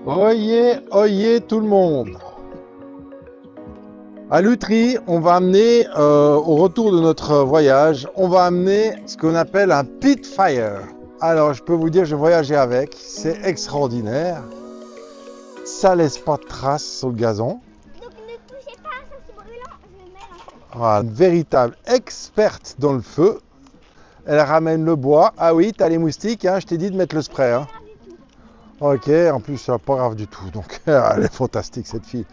Oyez, oyez tout le monde. À Lutry, on va amener, au retour de notre voyage, on va amener ce qu'on appelle un pit fire. Alors, je peux vous dire, je voyageais avec, c'est extraordinaire. Ça laisse pas de traces sur le gazon. Donc ne touchez pas, ça c'est brûlant. Je vais mettre. Voilà, une véritable experte dans le feu. Elle ramène le bois. Ah oui, t'as les moustiques, hein, je t'ai dit de mettre le spray. Hein. Pas du tout. Ok, en plus, c'est pas grave du tout. Donc, elle est fantastique, cette fille.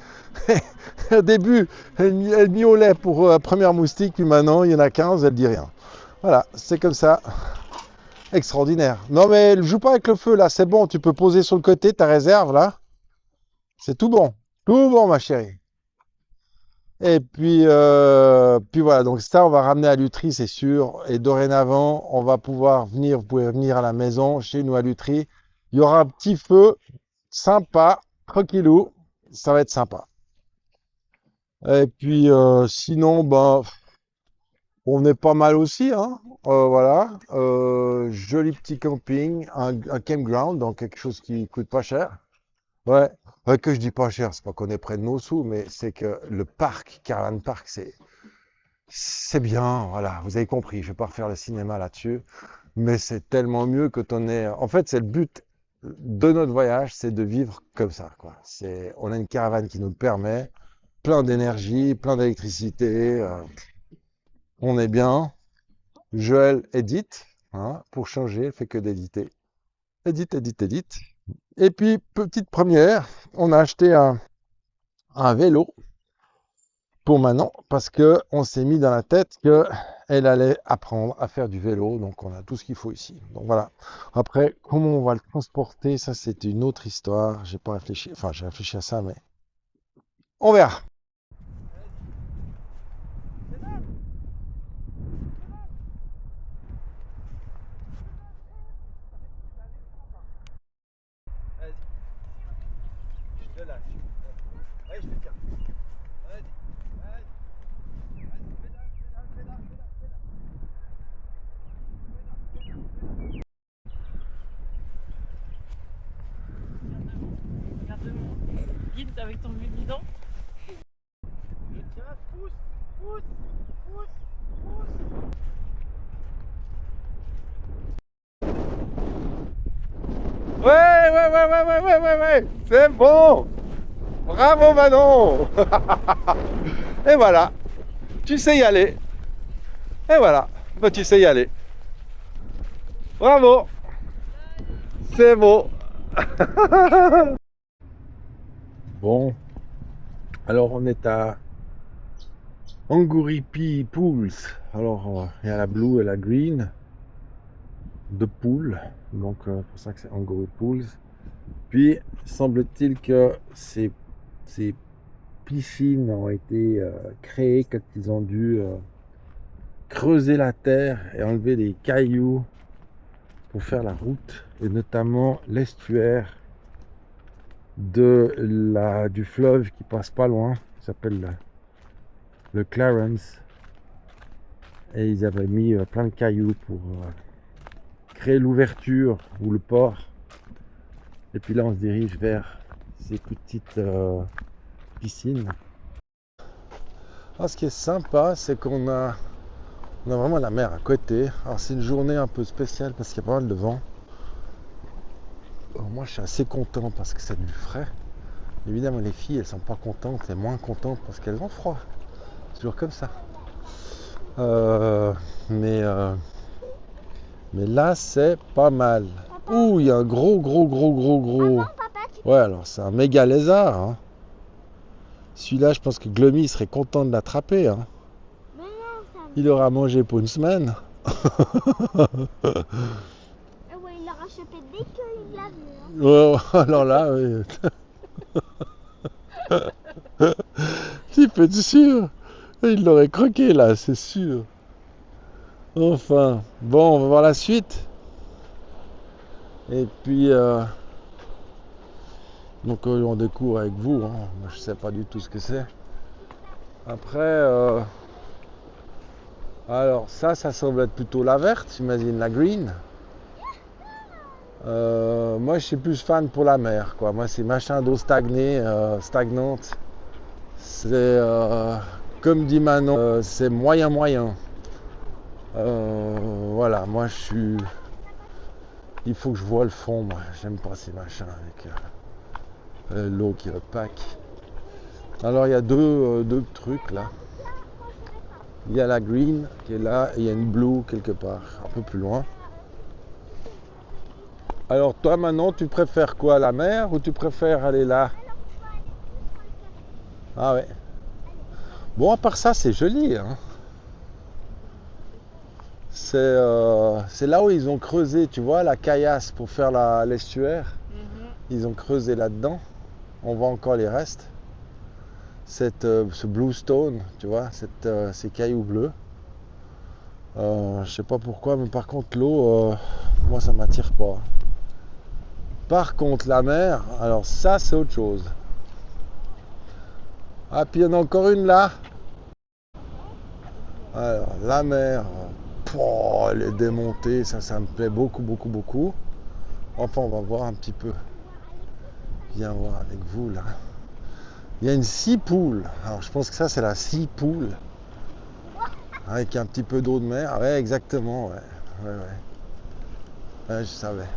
Au début, elle miaulait pour la première moustique, puis maintenant, il y en a 15, elle dit rien. Voilà, c'est comme ça. Extraordinaire. Non, mais elle joue pas avec le feu, là. C'est bon, tu peux poser sur le côté ta réserve, là. C'est tout bon. Tout bon, ma chérie. Et puis voilà, donc ça, on va ramener à Lutry, c'est sûr. Et dorénavant, on va pouvoir venir, vous pouvez venir à la maison, chez nous à Lutry. Il y aura un petit feu sympa, tranquillou. Ça va être sympa. Et puis sinon, ben, on est pas mal aussi, hein. Voilà, joli petit camping, un campground, donc quelque chose qui coûte pas cher. Ouais, que je dis pas cher, c'est pas qu'on est près de nos sous, mais c'est que le parc, Caravan Park, c'est bien. Voilà, vous avez compris. Je vais pas refaire le cinéma là-dessus, mais c'est tellement mieux que ton est. En fait, c'est le but de notre voyage, c'est de vivre comme ça, quoi. On a une caravane qui nous le permet, plein d'énergie, plein d'électricité. On est bien. Joël édite, hein, pour changer, elle fait que d'éditer. Édite, édite, édite. Et puis, petite première, on a acheté un vélo pour Manon parce que on s'est mis dans la tête que elle allait apprendre à faire du vélo. Donc, on a tout ce qu'il faut ici. Donc, voilà. Après, comment on va le transporter, ça, c'est une autre histoire. J'ai pas réfléchi. Enfin, j'ai réfléchi à ça, mais on verra. Vas-y, je te lâche. Allez, je te tiens. Vas-y, vas-y. Vas-y, pédale, pédale, pédale, pédale, Regarde mon guide avec ton guidon. Je tiens, pousse, pousse, pousse, pousse. Ouais, c'est bon. Bravo, Manon. Et voilà, tu sais y aller. Et voilà, bah, tu sais y aller. Bravo, c'est bon. Bon, alors on est à Anguripi Pools. Alors, il y a la blue et la green de pool. Donc, c'est pour ça que c'est Anguri Pools. Puis, semble-t-il que ces piscines ont été créées quand ils ont dû creuser la terre et enlever les cailloux pour faire la route, et notamment l'estuaire du fleuve qui passe pas loin, qui s'appelle le Clarence. Et ils avaient mis plein de cailloux pour créer l'ouverture ou le port. Et puis là, on se dirige vers ces petites piscines. Ah, ce qui est sympa, c'est on a vraiment la mer à côté. Alors, c'est une journée un peu spéciale parce qu'il y a pas mal de vent. Alors, moi, je suis assez content parce que c'est du frais. Évidemment, les filles, elles sont pas contentes et moins contentes parce qu'elles ont froid. C'est toujours comme ça. Euh, mais, euh, mais là, c'est pas mal. Ouh, il y a un gros. Papa, tu Ouais, alors c'est un méga lézard. Hein. Celui-là, je pense que Gloomy serait content de l'attraper. Hein. Mais non, ça va. Il aura mangé pour une semaine. Ah ouais, il aura chopé dès qu'il l'a vu. Hein. Ouais, alors là, oui. Tu peux être sûr. Il l'aurait croqué là, c'est sûr. Enfin, bon, on va voir la suite. Et puis, donc on découvre avec vous. Hein. Moi, je sais pas du tout ce que c'est. Après, alors ça semble être plutôt la verte, j'imagine la green. Moi, je suis plus fan pour la mer, quoi. Moi, ces machins d'eau stagnée, stagnante, c'est comme dit Manon, c'est moyen moyen. Voilà, moi, je suis. Il faut que je vois le fond, moi. J'aime pas ces machins avec l'eau qui opaque. Alors, il y a deux trucs là. Il y a la green qui est là et il y a une blue quelque part, un peu plus loin. Alors toi maintenant tu préfères quoi, la mer ou tu préfères aller là? Ah ouais. Bon, à part ça c'est joli, hein. C'est là où ils ont creusé, tu vois, la caillasse pour faire l'estuaire. Ils ont creusé là-dedans. On voit encore les restes. Ce bluestone, tu vois, ces cailloux bleus. Je sais pas pourquoi, mais par contre l'eau, moi ça m'attire pas. Par contre la mer, alors ça c'est autre chose. Ah, puis il y en a encore une là. Alors la mer, elle est démontée, ça me plaît beaucoup, beaucoup, beaucoup. Enfin, on va voir un petit peu. Viens voir avec vous là. Il y a une sea pool. Alors je pense que ça c'est la sea pool. Avec un petit peu d'eau de mer. Ouais, exactement, ouais. Ouais, ouais. Ouais, je savais.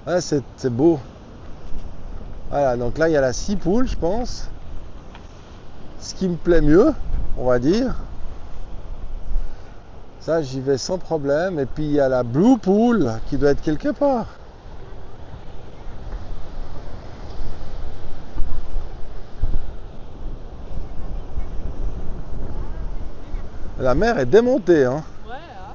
Ouais, c'est beau. Voilà, donc là il y a la sea pool, je pense. Ce qui me plaît mieux, on va dire. Ça, j'y vais sans problème. Et puis il y a la blue pool qui doit être quelque part. La mer est démontée, hein. Ouais, hein.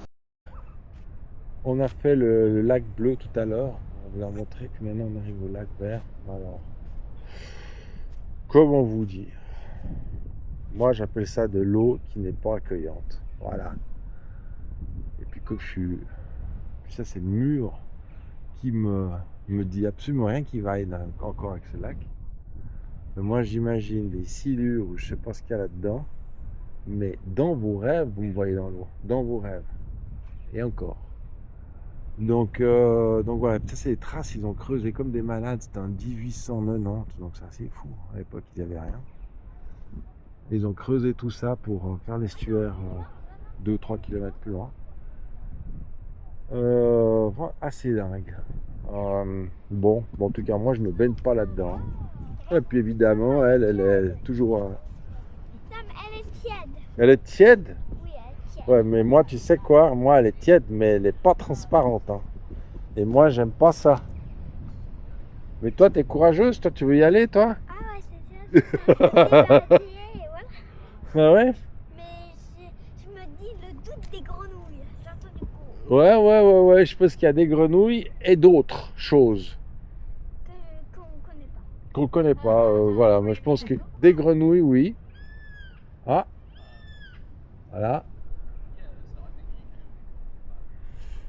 On a fait le lac bleu tout à l'heure. On vous l'a montré. Puis maintenant, on arrive au lac vert. Alors, comment vous dire? Moi, j'appelle ça de l'eau qui n'est pas accueillante. Voilà. Et puis, comme je suis... Ça, c'est le mur qui me dit absolument rien qui va encore avec ce lac. Mais moi, j'imagine des silures ou je sais pas ce qu'il y a là-dedans. Mais dans vos rêves, vous me voyez dans l'eau. Dans vos rêves. Et encore. Donc voilà, ça c'est les traces, ils ont creusé comme des malades, c'était en 1890, donc c'est assez fou, à l'époque il n'y avait rien. Ils ont creusé tout ça pour faire l'estuaire 2-3 km plus loin. Voilà, assez dingue. Bon, en tout cas moi je ne baigne pas là-dedans. Et puis évidemment, elle est toujours... Sam, elle est tiède. Elle est tiède? Oui, elle est tiède. Ouais, mais moi, tu sais quoi? Moi, elle est tiède, mais elle n'est pas transparente, hein. Et moi, j'aime pas ça. Mais toi, t'es courageuse, toi, tu veux y aller, toi? Ah ouais, c'est ça. Voilà. Ah ouais? Mais je me dis le doute des grenouilles. J'entends du coup. Ouais, je pense qu'il y a des grenouilles et d'autres choses Qu'on connaît pas. qu'on connaît pas. Voilà, moi, je pense que des grenouilles, oui. Ah, voilà.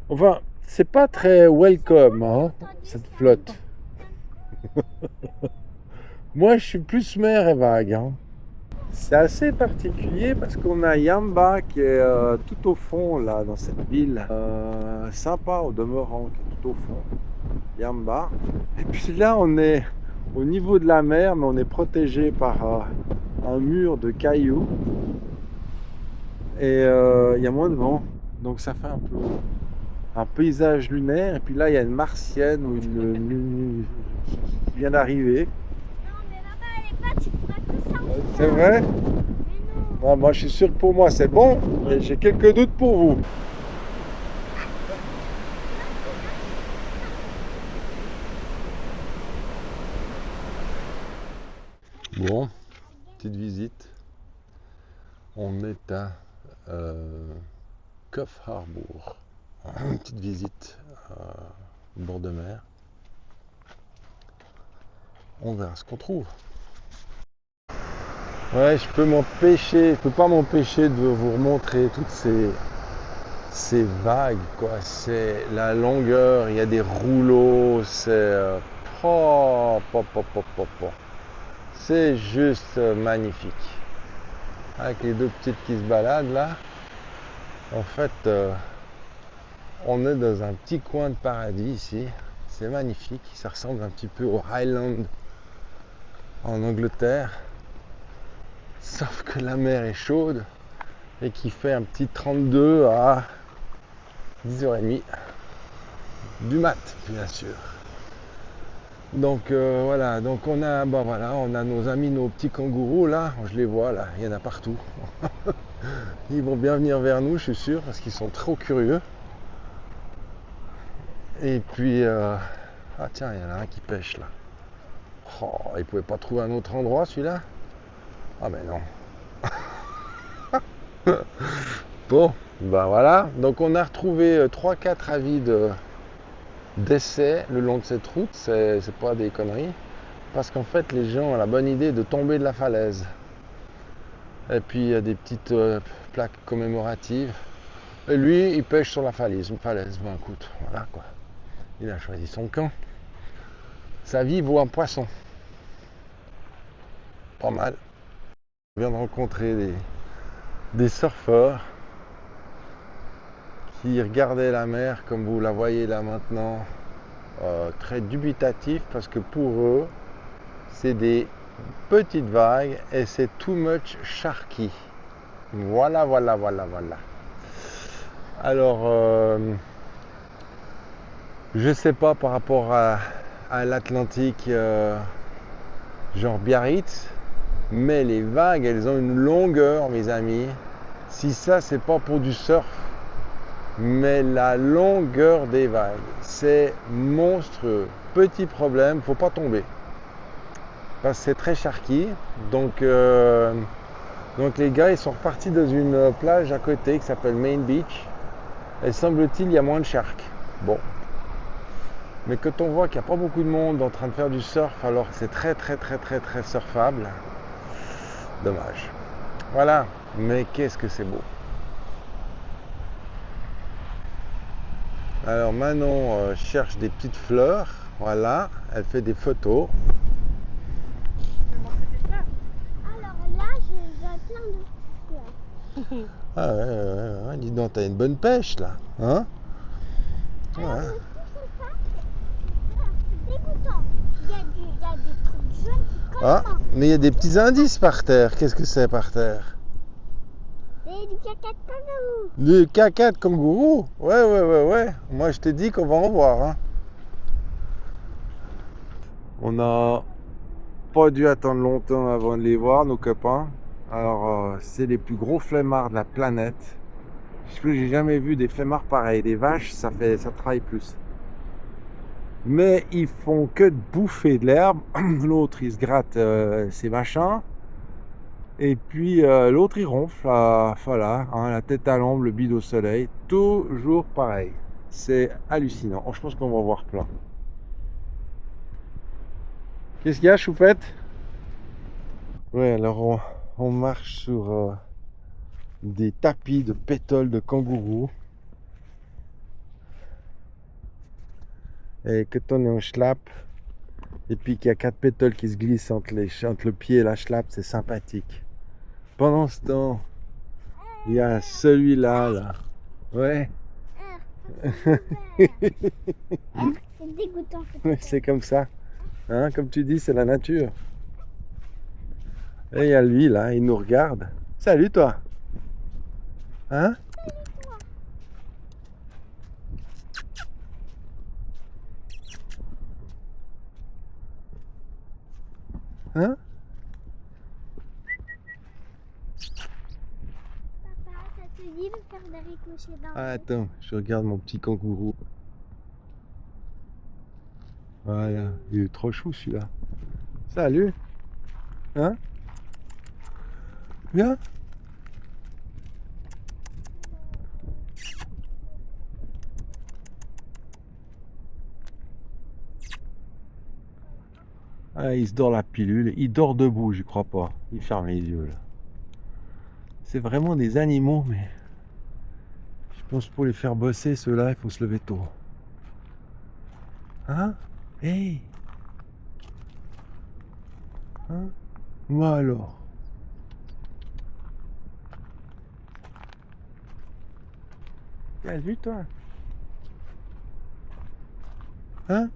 Enfin, c'est pas très welcome, hein, cette flotte. Moi, je suis plus mer et vague, hein. C'est assez particulier parce qu'on a Yamba qui est tout au fond, là, dans cette ville. Sympa au demeurant, qui est tout au fond. Yamba. Et puis là, on est au niveau de la mer, mais on est protégé par un mur de cailloux. Et il y a moins de vent. Donc ça fait un peu un paysage lunaire. Et puis là, il y a une martienne ou une qui vient d'arriver. Non, mais maman, elle est pas, tu feras que ça. C'est vrai? Mais non. Ah, moi, je suis sûr que pour moi, c'est bon. Mais j'ai quelques doutes pour vous. Bon, petite visite. On est à Coff Harbour. Une petite visite au bord de mer. On verra ce qu'on trouve. Ouais, je peux pas m'empêcher de vous remontrer toutes ces vagues, quoi. C'est la longueur, il y a des rouleaux, c'est c'est juste magnifique. Avec les deux petites qui se baladent là. En fait, on est dans un petit coin de paradis ici. C'est magnifique, ça ressemble un petit peu au Highland en Angleterre. Sauf que la mer est chaude et qu'il fait un petit 32 à 10h30 du mat, bien sûr. Donc voilà, donc on a, on a nos amis, nos petits kangourous là, je les vois là, il y en a partout. Ils vont bien venir vers nous, je suis sûr, parce qu'ils sont trop curieux. Et puis, ah tiens, il y en a un qui pêche là. Oh, il pouvait pas trouver un autre endroit celui-là? Ah mais non. Bon, ben voilà. Donc on a retrouvé 3-4 avis d'essai le long de cette route. C'est pas des conneries. Parce qu'en fait, les gens ont la bonne idée de tomber de la falaise. Et puis il y a des petites plaques commémoratives. Et lui, il pêche sur la falaise. Une falaise, ben écoute, voilà quoi. Il a choisi son camp. Sa vie vaut un poisson. Pas mal. On vient de rencontrer des surfeurs qui regardaient la mer comme vous la voyez là maintenant, très dubitatif parce que pour eux, c'est des petites vagues et c'est too much sharky. Voilà. Alors, je sais pas par rapport à l'Atlantique, genre Biarritz, mais les vagues, elles ont une longueur, mes amis. Si ça, c'est pas pour du surf, mais la longueur des vagues, c'est monstrueux. Petit problème, faut pas tomber. Parce que c'est très sharky. Donc les gars, ils sont repartis dans une plage à côté qui s'appelle Main Beach. Et semble-t-il, il y a moins de sharks. Bon. Mais quand on voit qu'il n'y a pas beaucoup de monde en train de faire du surf, alors que c'est très surfable, dommage. Voilà. Mais qu'est-ce que c'est beau. Alors Manon cherche des petites fleurs. Voilà. Elle fait des photos. Tu veux montrer tes fleurs? Alors là, je vois plein de fleurs. Ah ouais, dis donc, t'as une bonne pêche là. Hein? Alors, Ouais. le plus sympa, c'est dégoûtant. Il y a des trucs jaunes qui collent Ah, pas. mais il y a des petits indices par terre. Qu'est-ce que c'est par terre? C'est du caca de kangourou. Du caca de kangourou? Ouais. Moi, je t'ai dit qu'on va en voir. Hein. On n'a pas dû attendre longtemps avant de les voir, nos copains. Alors, c'est les plus gros flemmards de la planète. Je n'ai jamais vu des flemmards pareils. Les vaches, ça travaille plus. Mais ils font que de bouffer de l'herbe. L'autre, il se gratte ses machins. Et puis l'autre, il ronfle. Voilà, hein, la tête à l'ombre, le bide au soleil. Toujours pareil. C'est hallucinant. Oh, je pense qu'on va en voir plein. Qu'est-ce qu'il y a, Choupette? Ouais, alors on marche sur des tapis de pétole de kangourou. Et quand on est en schlapp, et puis qu'il y a 4 pétoles qui se glissent entre le pied et la schlapp, c'est sympathique. Pendant ce temps, il y a celui-là, là. Ouais. C'est dégoûtant. C'est comme ça. Hein, comme tu dis, c'est la nature. Et il y a lui, là, il nous regarde. Salut, toi. Hein? Hein? Papa, ça te dit de faire des ricochets dans Ah, le attends, je regarde mon petit kangourou. Voilà, il est trop chou celui-là. Salut. Hein? Viens. Ah, il se dort la pilule. Il dort debout, j'y crois pas. Il ferme les yeux là. C'est vraiment des animaux, mais je pense pour les faire bosser, ceux-là, il faut se lever tôt. Hein? Hey! Hein? Moi alors. T'as vu toi? Hein?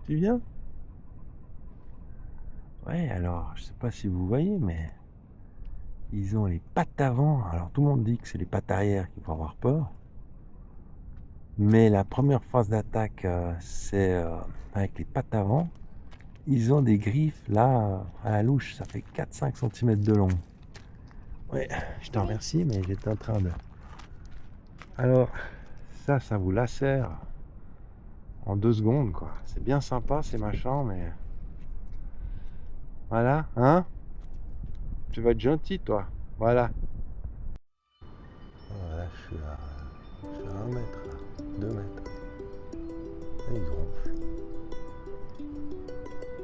Tu viens? Ouais, alors, je sais pas si vous voyez, mais ils ont les pattes avant. Alors, tout le monde dit que c'est les pattes arrière qu'il faut avoir peur. Mais la première phase d'attaque, c'est avec les pattes avant. Ils ont des griffes, là, à la louche. Ça fait 4-5 cm de long. Ouais, je te remercie, mais j'étais en train de... Alors, ça vous lacère en 2 secondes, quoi. C'est bien sympa, ces machins, mais... Voilà, hein? Tu vas être gentil, toi. Voilà. Voilà, je suis à 1 mètre, là. 2 mètres. Et il ronfle.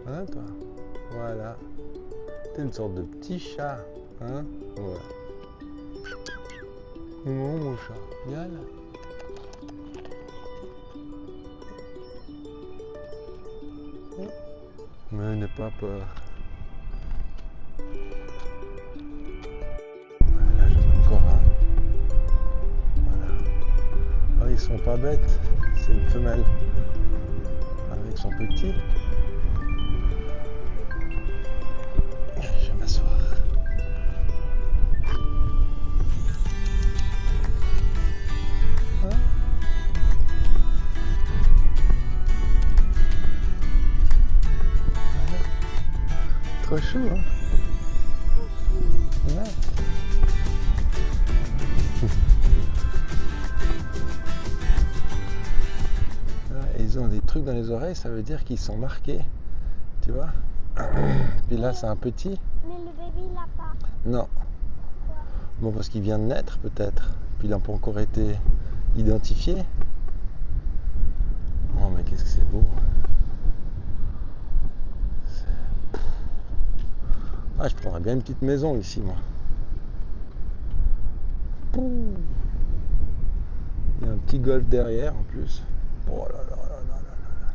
Hein, toi? Voilà. T'es une sorte de petit chat, hein? Voilà. Non, mon chat. Viens là. Mais n'aie pas peur. Là, j'en ai encore un. Voilà. Ah, ils sont pas bêtes. C'est une femelle avec son petit. Je vais m'asseoir. Hein? Voilà. Trop chaud, hein? Ouais. Ils ont des trucs dans les oreilles, ça veut dire qu'ils sont marqués, tu vois. Puis là, c'est un petit. Mais le bébé, il l'a pas. Non. Bon, parce qu'il vient de naître, peut-être. Puis il n'a pas encore été identifié. Oh, mais qu'est-ce que c'est beau. Ah, je prendrais bien une petite maison ici, moi. Il y a un petit golf derrière, en plus. Oh là là là là là là là.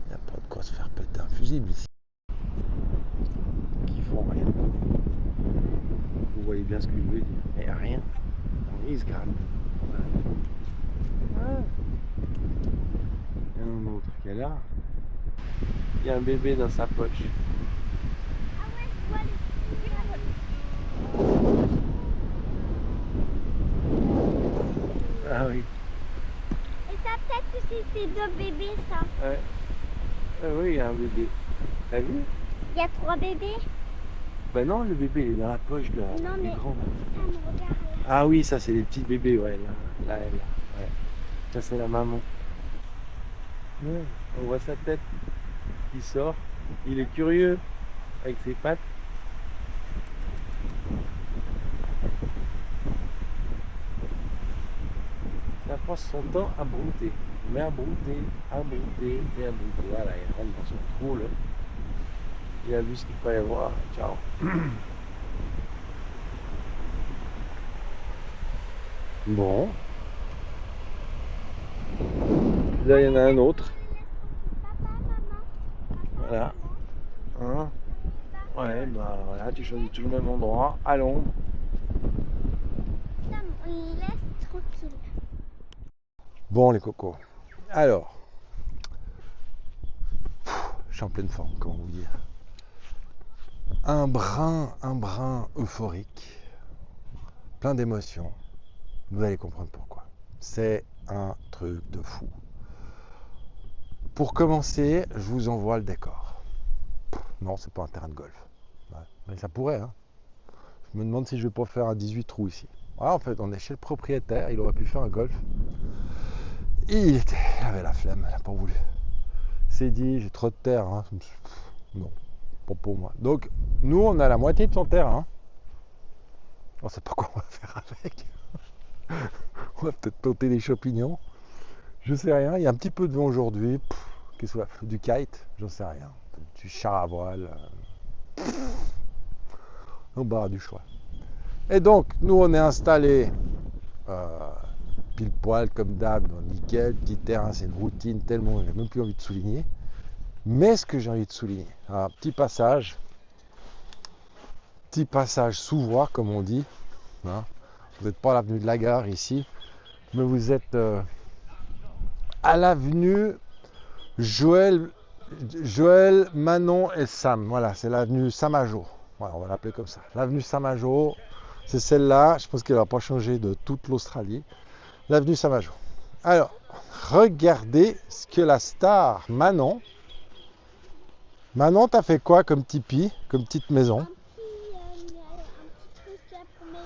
Il n'y a pas de quoi se faire péter un fusible ici. Qui font rien. Vous voyez bien ce que je veux dire. Mais rien. Ils se grattent. Voilà. Ah. Il y en a un autre qui est là. Il y a un bébé dans sa poche. Ah ouais, je vois Ah oui. Et ça, peut-être que c'est 2 bébés, ça. Ouais. Ah oui, il y a un bébé. T'as vu? Il y a 3 bébés. Ben non, le bébé il est dans la poche de Non, du mais grand. ça me regarde. Ah oui, ça c'est les petits bébés, ouais, là, elle. Ouais. Ça c'est la maman. Ouais, on voit sa tête qui sort. Il est curieux avec ses pattes. Ça passe son temps à brouter. Mais à brouter, à brouter et à brouter. Voilà, il rentre dans son trou là. Il a vu ce qu'il fallait voir. Ciao. Bon. Là, il y en a un autre. Papa, maman. Voilà. Hein? Ouais, bah voilà, tu choisis toujours le même endroit, à l'ombre. Ça, on les laisse tranquille. Bon, les cocos. Alors, je suis en pleine forme, comment vous dire. Un brin euphorique, plein d'émotions. Vous allez comprendre pourquoi. C'est un truc de fou. Pour commencer, je vous envoie le décor. Non, c'est pas un terrain de golf. Ouais, mais ça pourrait, hein. Je me demande si je vais pas faire un 18 trous ici. Ah, en fait, on est chez le propriétaire, il aurait pu faire un golf. Il avait la flemme, il n'a pas voulu. C'est dit, j'ai trop de terre, hein. Non, pas pour moi. Donc, nous, on a la moitié de son terrain. On ne sait pas quoi on va faire avec. On va peut-être planter des champignons. Je sais rien. Il y a un petit peu de vent aujourd'hui. Qu'est-ce qu'on va faire? Du kite? J'en sais rien. Du char à voile. On barre du choix. Et donc, nous, on est installés pile poil, comme d'hab, nickel, petit terrain, c'est une routine tellement, j'ai même plus envie de souligner. Mais ce que j'ai envie de souligner, un petit passage. petit passage sous voie, comme on dit. Hein. Vous n'êtes pas à l'avenue de la Gare ici, mais vous êtes à l'avenue Joël, Manon et Sam. Voilà, c'est l'avenue Samajo. Voilà, on va l'appeler comme ça. L'avenue Samajo, c'est celle-là. Je pense qu'elle n'a pas changé de toute l'Australie. L'avenue Samajo. Alors, regardez ce que la star Manon. Manon, t'as fait quoi comme tipi, comme petite maison? Un petit truc pour mes bébés.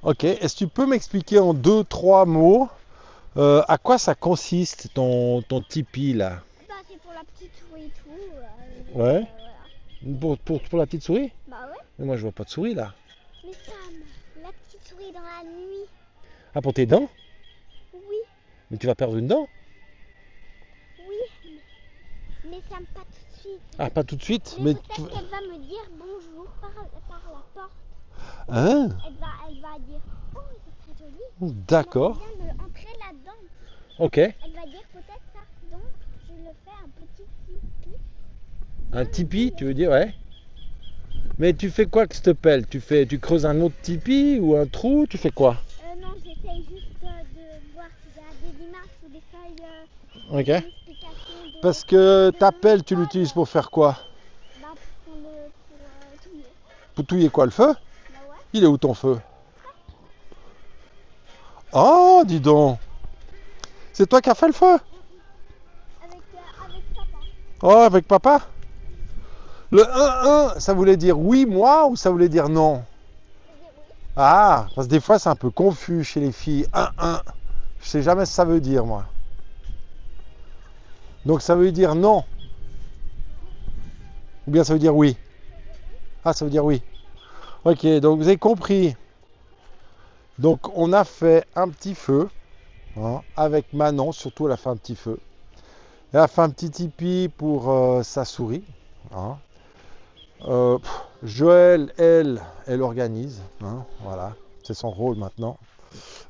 Ok, est-ce que tu peux m'expliquer en 2-3 mots à quoi ça consiste ton tipi là? Bah, c'est pour la petite souris et tout. Ouais. Voilà. Pour la petite souris? Bah ouais. Mais moi je vois pas de souris là. Mais Sam, la petite souris dans la nuit. Ah, pour tes dents? Oui, Mais tu vas perdre une dent? oui. Mais Sam, pas tout de suite. Ah, pas tout de suite. Mais Mais peut-être qu'elle va me dire bonjour par la porte. Hein? Elle va dire oh, c'est très joli. D'accord. Elle vient de entrer là-dedans. Ok. Elle va dire peut-être ça. Donc, je le fais un petit tipi. Un tipi, tu veux dire, ouais. Mais tu fais quoi que cette pelle? Tu creuses un autre tipi ou un trou? Tu fais quoi? Non, j'essaye juste de voir s'il y a des images ou des feuilles. Ok. Une explication de- Parce que ta de pelle, tu mon l'utilises code. pour faire quoi? Bah, pour touiller. Pour touiller quoi, le feu? Bah ouais. Il est où ton feu? Oh, dis donc! C'est toi qui as fait le feu? Avec papa. Oh, avec papa? Le 1-1, ça voulait dire oui, moi, ou ça voulait dire non? Je dis oui. Ah, parce que des fois, c'est un peu confus chez les filles. 1-1. Je sais jamais ce que ça veut dire, moi. Donc, ça veut dire non. Ou bien ça veut dire oui? Ah, ça veut dire oui. Ok, donc vous avez compris. Donc, on a fait un petit feu. Hein, avec Manon, surtout, elle a fait un petit feu. Elle a fait un petit tipi pour sa souris. Hein. Joël, elle organise. Hein, voilà, c'est son rôle maintenant.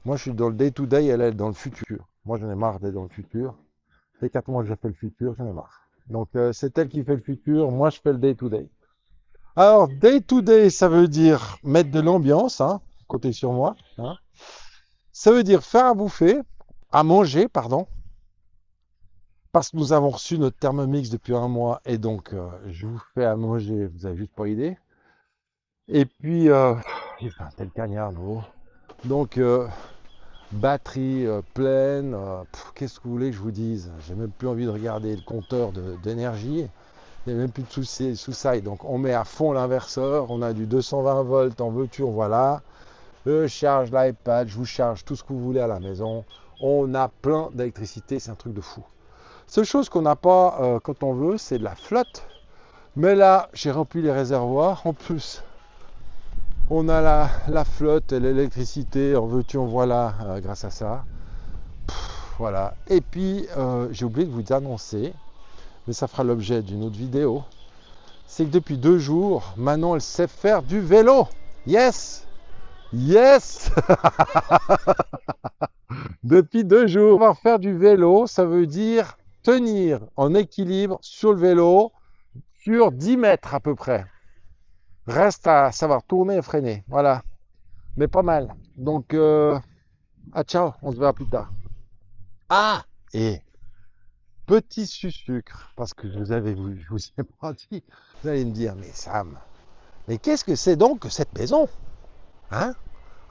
Moi, je suis dans le day-to-day, elle est dans le futur. Moi, j'en ai marre d'être dans le futur. Ça fait 4 mois que j'ai fait le futur, j'en ai marre. Donc, c'est elle qui fait le futur, moi, je fais le day-to-day. Alors, day-to-day, ça veut dire mettre de l'ambiance, hein, comptez sur moi. Hein. Ça veut dire faire à bouffer, à manger, pardon. Parce que nous avons reçu notre Thermomix depuis 1 mois et donc je vous fais à manger, vous avez juste pas idée. Et puis, il fait un tel cagnard, gros. Donc, batterie pleine, qu'est-ce que vous voulez que je vous dise? J'ai même plus envie de regarder le compteur d'énergie. Il n'y a même plus de sous-side. Donc, on met à fond l'inverseur, on a du 220 volts en voiture, voilà. Je charge l'iPad, je vous charge tout ce que vous voulez à la maison. On a plein d'électricité, c'est un truc de fou. Seule chose qu'on n'a pas quand on veut, c'est de la flotte. Mais là, j'ai rempli les réservoirs. En plus, on a la flotte et l'électricité. En veux-tu, en voilà, grâce à ça. Voilà. Et puis, j'ai oublié de vous annoncer, mais ça fera l'objet d'une autre vidéo. C'est que depuis 2 jours, Manon, elle sait faire du vélo. Yes! Yes! Depuis 2 jours, on va faire du vélo. Ça veut dire tenir en équilibre sur le vélo sur 10 mètres à peu près. Reste à savoir tourner et freiner. Voilà. Mais pas mal. Donc, ciao, on se verra plus tard. Ah! Et petit sucre, parce que je vous ai pas dit. Vous allez me dire, mais Sam, mais qu'est-ce que c'est donc que cette maison? Hein?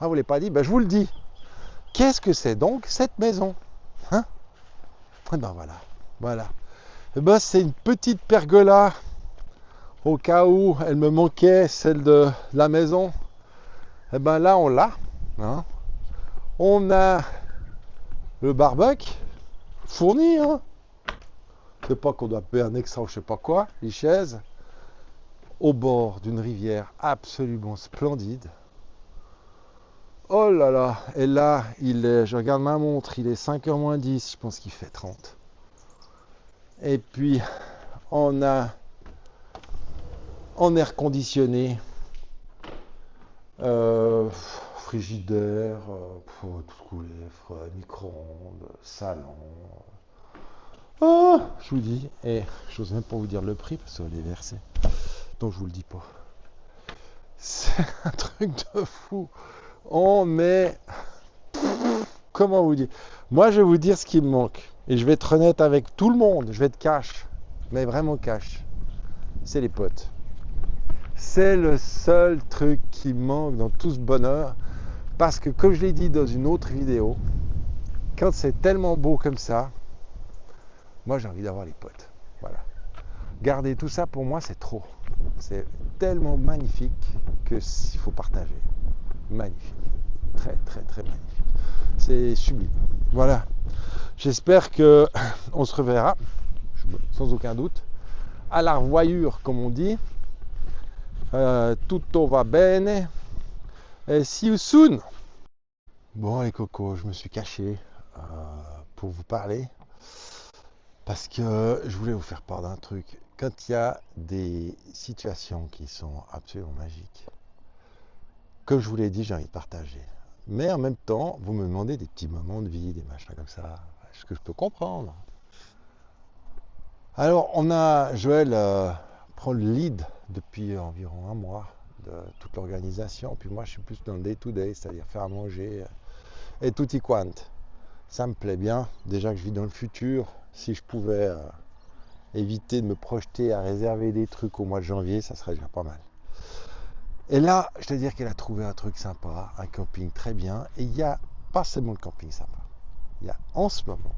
Ah, vous ne l'avez pas dit? Ben, je vous le dis. Qu'est-ce que c'est donc cette maison? Hein? Et ben voilà. Voilà. Et ben, c'est une petite pergola. Au cas où elle me manquait, celle de la maison. Et ben là, on l'a. Hein. On a le barbecue fourni. Hein. C'est pas qu'on doit payer un extra ou je sais pas quoi. Les chaises. Au bord d'une rivière absolument splendide. Oh là là. Et là, je regarde ma montre, il est 5h moins 10. Je pense qu'il fait 30. Et puis, on a en air conditionné, frigidaire, tout ce que vous voulez, micro-ondes, salon. Oh, je vous dis, et je n'ose même pas vous dire le prix parce que les versé. Donc je vous le dis pas. c'est un truc de fou. On est... Comment vous dire? Moi, je vais vous dire ce qui me manque. Et je vais être honnête avec tout le monde. Je vais être cash. Mais vraiment cash. C'est les potes. C'est le seul truc qui me manque dans tout ce bonheur. Parce que, comme je l'ai dit dans une autre vidéo, quand c'est tellement beau comme ça, moi, j'ai envie d'avoir les potes. Voilà. Garder tout ça, pour moi, c'est trop. C'est tellement magnifique qu'il faut partager. Magnifique. Très, très, très magnifique. C'est sublime. Voilà. J'espère que on se reverra, sans aucun doute, à la revoyure, comme on dit. Tutto va bene. Et see you soon. Bon, les cocos, je me suis caché pour vous parler parce que je voulais vous faire part d'un truc. Quand il y a des situations qui sont absolument magiques, comme je vous l'ai dit, j'ai envie de partager. Mais en même temps, vous me demandez des petits moments de vie, des machins comme ça, ce que je peux comprendre. Alors, Joël prend le lead depuis environ un mois de toute l'organisation. Puis moi, je suis plus dans le day-to-day, c'est-à-dire faire à manger et tutti quant. Ça me plaît bien. Déjà que je vis dans le futur, si je pouvais éviter de me projeter à réserver des trucs au mois de janvier, ça serait déjà pas mal. Et là, je dois dire qu'elle a trouvé un truc sympa, un camping très bien. Et il n'y a pas seulement le camping sympa. Il y a en ce moment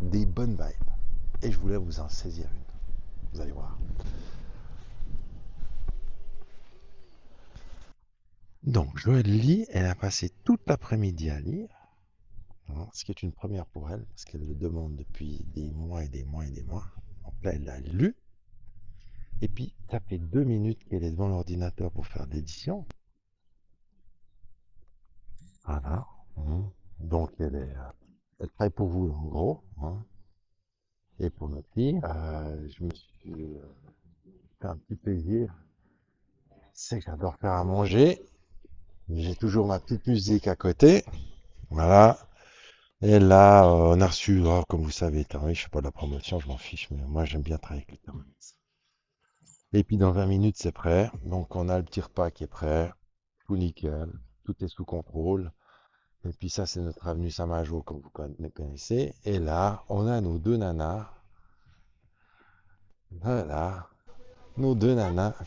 des bonnes vibes. Et je voulais vous en saisir une. Vous allez voir. Donc, Joël lit, elle a passé toute l'après-midi à lire. Ce qui est une première pour elle, parce qu'elle le demande depuis des mois et des mois et des mois. Donc là, elle a lu. Et puis, ça fait 2 minutes qu'elle est devant l'ordinateur pour faire de l'édition. Voilà. Donc, elle travaille pour vous, en gros. Et pour notre fille, je me suis fait un petit plaisir. C'est que j'adore faire à manger. J'ai toujours ma petite musique à côté. Voilà. Et là, on a reçu, comme vous savez, Thermomix, je fais pas de la promotion, je m'en fiche, mais moi j'aime bien travailler avec les Thermomix. Et puis dans 20 minutes, c'est prêt. Donc on a le petit repas qui est prêt. Tout nickel. Tout est sous contrôle. Et puis ça, c'est notre avenue Saint-Majot, comme vous connaissez. Et là, on a nos 2 nanas. Voilà. Nos 2 nanas. Stop.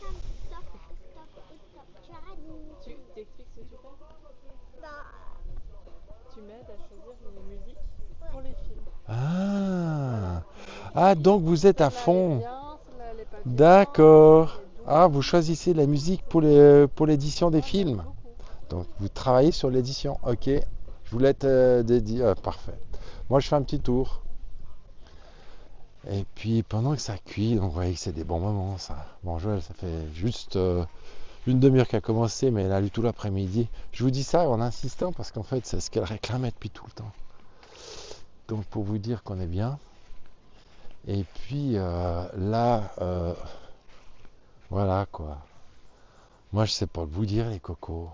Tu arrêtes de... Tu t'expliques ce que tu fais? Bah, Tu m'aides à choisir les musiques pour les films. Ah, donc vous êtes à Celle-là, elle est fond. bien, celle-là, elle est pas bien, D'accord. elle est douce. Ah, vous choisissez la musique pour l'édition des films. Beaucoup. Donc vous travaillez sur l'édition. Ok. Je vous laisse dédié. Parfait. Moi, je fais un petit tour. Et puis pendant que ça cuit, donc vous voyez que c'est des bons moments, ça. Bon, Joël, ça fait juste une demi-heure qu'elle a commencé, mais elle a lu tout l'après-midi. Je vous dis ça en insistant parce qu'en fait, c'est ce qu'elle réclamait depuis tout le temps. Donc pour vous dire qu'on est bien. Et puis là, voilà quoi. Moi, je sais pas vous dire, les cocos.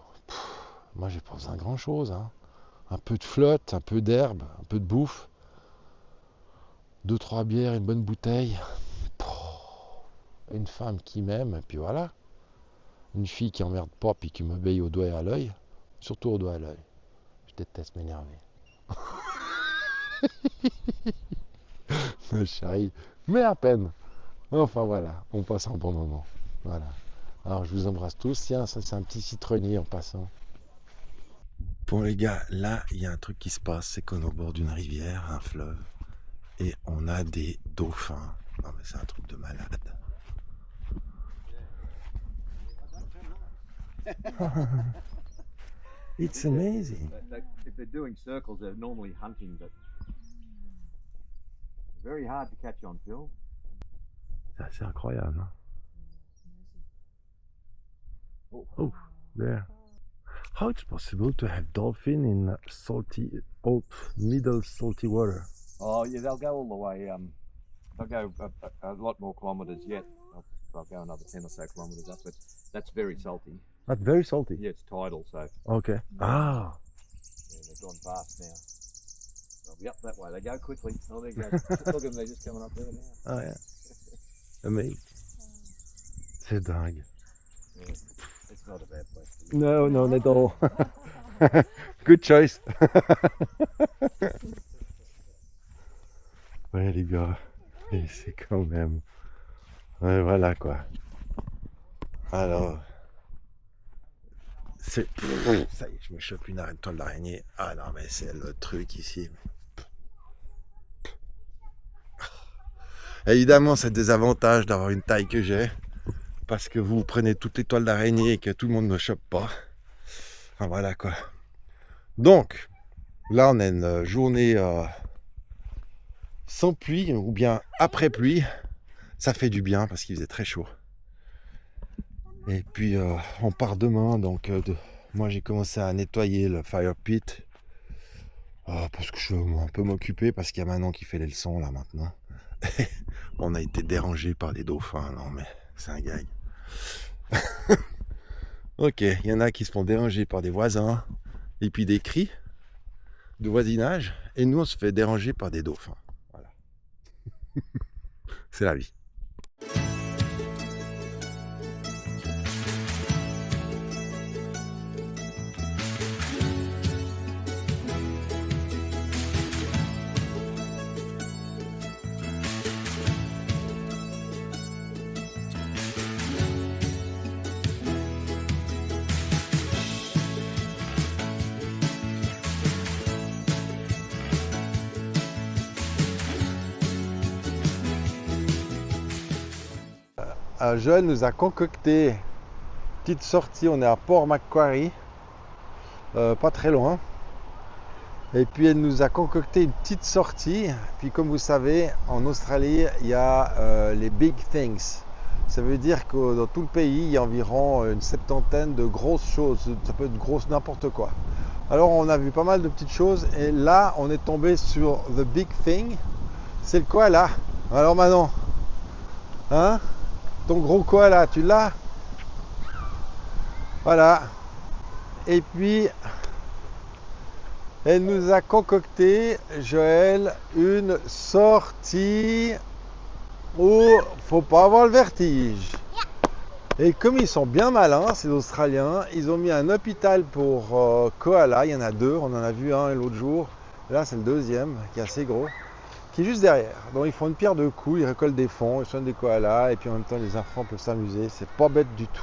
Moi, j'ai pas besoin de grand-chose. Un peu de flotte, un peu d'herbe, un peu de bouffe. 2-3 bières, une bonne bouteille. Une femme qui m'aime, et puis voilà. Une fille qui emmerde pas, puis qui m'obéit au doigt et à l'œil. Surtout au doigt et à l'œil. Je déteste m'énerver. Je charrie, mais à peine. Enfin voilà, on passe un bon moment. Voilà. Alors je vous embrasse tous. Tiens, ça c'est un petit citronnier en passant. Bon les gars, là il y a un truc qui se passe, c'est qu'on est au bord d'une rivière, un fleuve, et on a des dauphins. Non mais c'est un truc de malade. It's amazing. If they're doing circles, they're normally hunting, but very hard to catch on film. C'est assez incroyable. Oh, there. How it's possible to have dolphin in salty, middle salty water? Oh yeah, they'll go all the way. They'll go a lot more kilometres yet. They'll go another 10 or so kilometres up, but that's very salty. That's very salty. Yeah, it's tidal, so Okay. Ah. yeah, they've gone fast now. They'll be up that way. They go quickly. Oh, there you go. Look at them, they're just coming up there now. Oh yeah. Amazing. C'est dingue. Yeah, it's not a bad place. No, no, not all. Good choice. Ouais, les gars. Et c'est quand même. Ouais, voilà quoi. Alors. Ça y est, je me chope une toile d'araignée. Ah non, mais c'est le truc ici. Évidemment, c'est des avantages d'avoir une taille que j'ai. Parce que vous prenez toutes les toiles d'araignée et que tout le monde ne chope pas. Enfin, voilà quoi. Donc, là, on a une journée sans pluie ou bien après pluie. Ça fait du bien parce qu'il faisait très chaud. Et puis, on part demain. Donc, moi, j'ai commencé à nettoyer le fire pit. Parce que je veux un peu m'occuper parce qu'il y a Manon qui fait les leçons là maintenant. On a été dérangé par les dauphins. Non, mais c'est un gag. Ok, il y en a qui se font déranger par des voisins et puis des cris de voisinage, et nous on se fait déranger par des dauphins. Voilà. C'est la vie. Joël nous a concocté une petite sortie, on est à Port Macquarie, pas très loin. Et puis elle nous a concocté une petite sortie. Puis comme vous savez, en Australie, il y a les big things. Ça veut dire que dans tout le pays, il y a environ une septantaine de grosses choses. Ça peut être grosse n'importe quoi. Alors on a vu pas mal de petites choses. Et là, on est tombé sur the big thing. C'est le koala. Alors Manon, hein? Ton gros koala, tu l'as? Voilà. Et puis, elle nous a concocté, Joël, une sortie où faut pas avoir le vertige. Et comme ils sont bien malins, ces Australiens, ils ont mis un hôpital pour koala. Il y en a deux, on en a vu un l'autre jour. Là, c'est le deuxième, qui est assez gros, qui est juste derrière. Donc, ils font une pierre deux coups, ils récoltent des fonds, ils soignent des koalas, et puis en même temps, les enfants peuvent s'amuser. C'est pas bête du tout.